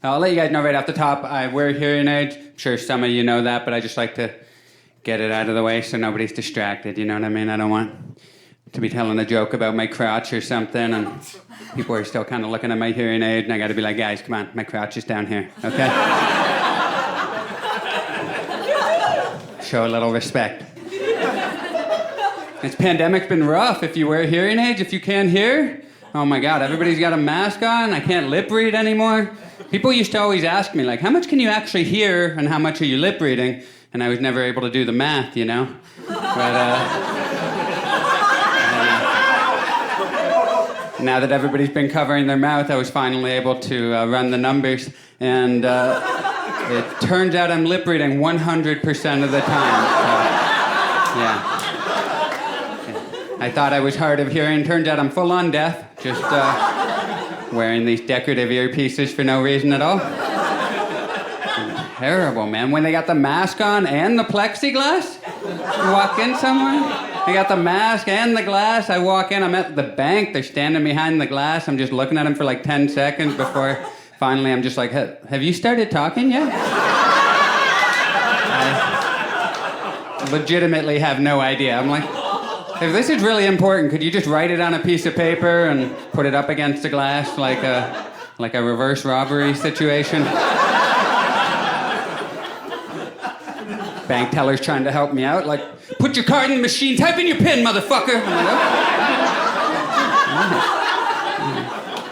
I'll let you guys know right off the top, I wear hearing aids. I'm sure some of you know that, but I just like to get it out of the way so nobody's distracted, you know what I mean? I don't want to be telling a joke about my crotch or something, and people are still kind of looking at my hearing aid, and I gotta be like, guys, come on, my crotch is down here, okay? Show a little respect. This pandemic's been rough. If you wear hearing aids, if you can't hear, oh my God, everybody's got a mask on, I can't lip read anymore. People used to always ask me, like, how much can you actually hear and how much are you lip reading? And I was never able to do the math, you know? But, now that everybody's been covering their mouth, I was finally able to run the numbers. And it turns out I'm lip reading 100% of the time. So, yeah. I thought I was hard of hearing. Turns out I'm full on deaf. Just wearing these decorative earpieces for no reason at all. Terrible, man. When they got the mask on and the plexiglass, you walk in somewhere, they got the mask and the glass. I walk in, I'm at the bank, they're standing behind the glass. I'm just looking at them for like 10 seconds before finally I'm just like, have you started talking yet? I legitimately have no idea. I'm like, if this is really important, could you just write it on a piece of paper and put it up against the glass like a reverse robbery situation? Bank teller's trying to help me out, like, put your card in the machine, type in your PIN, motherfucker. I'm like,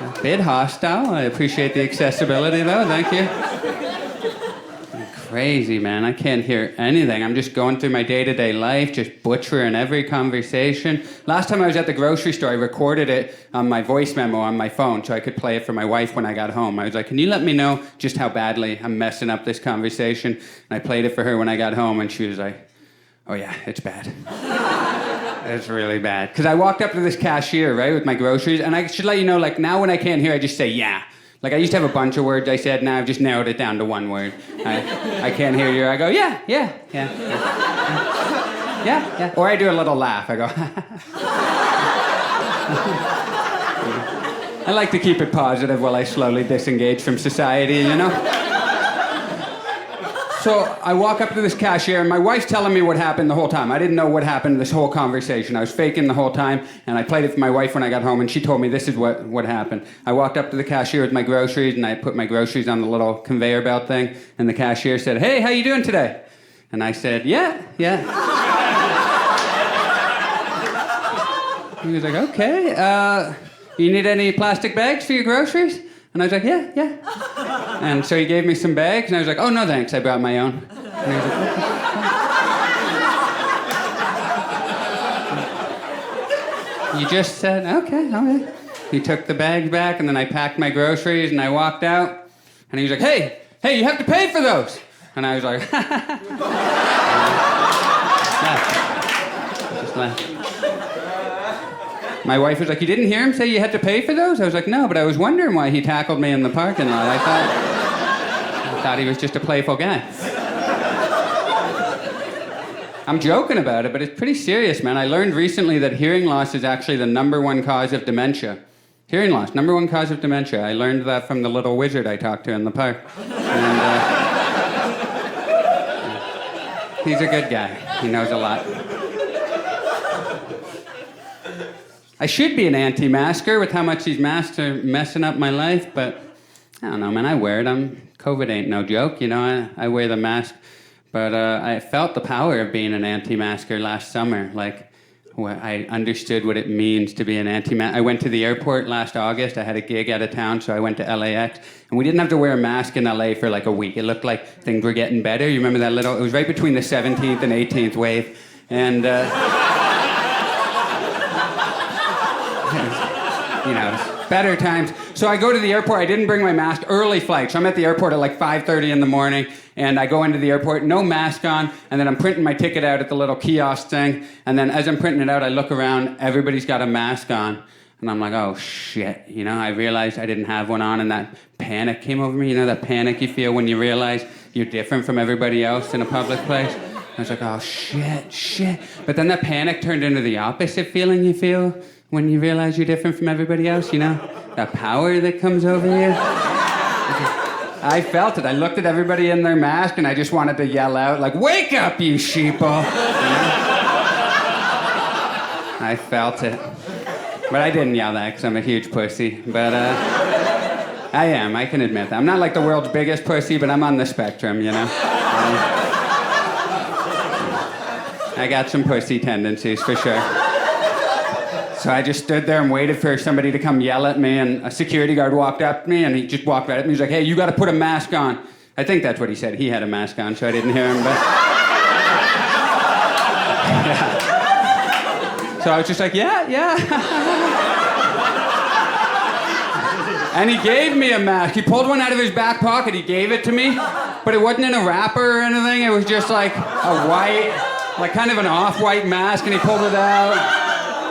oh. A bit hostile. I appreciate the accessibility, though. Thank you. Crazy, man. I can't hear anything. I'm just going through my day-to-day life, just butchering every conversation. Last time I was at the grocery store, I recorded it on my voice memo on my phone so I could play it for my wife when I got home. I was like, can you let me know just how badly I'm messing up this conversation? And I played it for her when I got home, and she was like, oh yeah, it's bad. It's really bad. Because I walked up to this cashier, right, with my groceries, and I should let you know, like, now when I can't hear, I just say yeah. Like, I used to have a bunch of words I said, now I've just narrowed it down to one word. I can't hear you. I go, yeah. Or I do a little laugh. I go, I like to keep it positive while I slowly disengage from society, you know? So I walk up to this cashier, and my wife's telling me what happened the whole time. I didn't know what happened this whole conversation. I was faking the whole time, and I played it for my wife when I got home, and she told me this is what happened. I walked up to the cashier with my groceries, and I put my groceries on the little conveyor belt thing, and the cashier said, hey, how you doing today? And I said, yeah. He was like, okay, you need any plastic bags for your groceries? And I was like, yeah. And so he gave me some bags, and I was like, oh, no, thanks, I brought my own. And he was like, you just said, okay, all right. He took the bags back, and then I packed my groceries, and I walked out, and he was like, hey, you have to pay for those. And I was like, just laughed. My wife was like, you didn't hear him say you had to pay for those? I was like, no, but I was wondering why he tackled me in the parking lot. I thought he was just a playful guy. I'm joking about it, but it's pretty serious, man. I learned recently that hearing loss is actually the #1 cause of dementia. Hearing loss, #1 cause of dementia. I learned that from the little wizard I talked to in the park. And, he's a good guy. He knows a lot. I should be an anti-masker with how much these masks are messing up my life, but I don't know, man. I wear it. COVID ain't no joke, you know. I wear the mask, but I felt the power of being an anti-masker last summer. Like, I understood what it means to be an anti-mask. I went to the airport last August. I had a gig out of town, so I went to LAX, and we didn't have to wear a mask in LA for like a week. It looked like things were getting better. You remember that little? It was right between the 17th and 18th wave, and. You know, better times. So I go to the airport. I didn't bring my mask. Early flight. So I'm at the airport at like 5:30 in the morning, and I go into the airport, no mask on, and then I'm printing my ticket out at the little kiosk thing, and then as I'm printing it out, I look around, everybody's got a mask on, and I'm like, oh shit, you know, I realized I didn't have one on, and that panic came over me, you know, that panic you feel when you realize you're different from everybody else in a public place. I was like, oh shit. But then that panic turned into the opposite feeling you feel when you realize you're different from everybody else, you know? That power that comes over you. I felt it. I looked at everybody in their mask and I just wanted to yell out, like, wake up, you sheeple! I felt it. But I didn't yell that because I'm a huge pussy. But I am, I can admit that. I'm not like the world's biggest pussy, but I'm on the spectrum, you know? I got some pussy tendencies, for sure. So I just stood there and waited for somebody to come yell at me, and a security guard walked up to me, and he just walked right at me. He was like, hey, you got to put a mask on. I think that's what he said. He had a mask on, so I didn't hear him, but... Yeah. So I was just like, yeah. And he gave me a mask. He pulled one out of his back pocket. He gave it to me, but it wasn't in a wrapper or anything. It was just like a white, like kind of an off-white mask, and he pulled it out.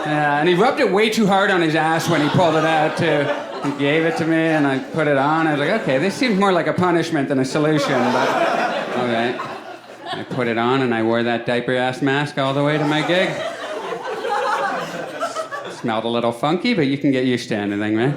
Yeah, and he rubbed it way too hard on his ass when he pulled it out, too. He gave it to me, and I put it on. I was like, okay, this seems more like a punishment than a solution, but all right. I put it on, and I wore that diaper-ass mask all the way to my gig. Smelled a little funky, but you can get used to anything, man.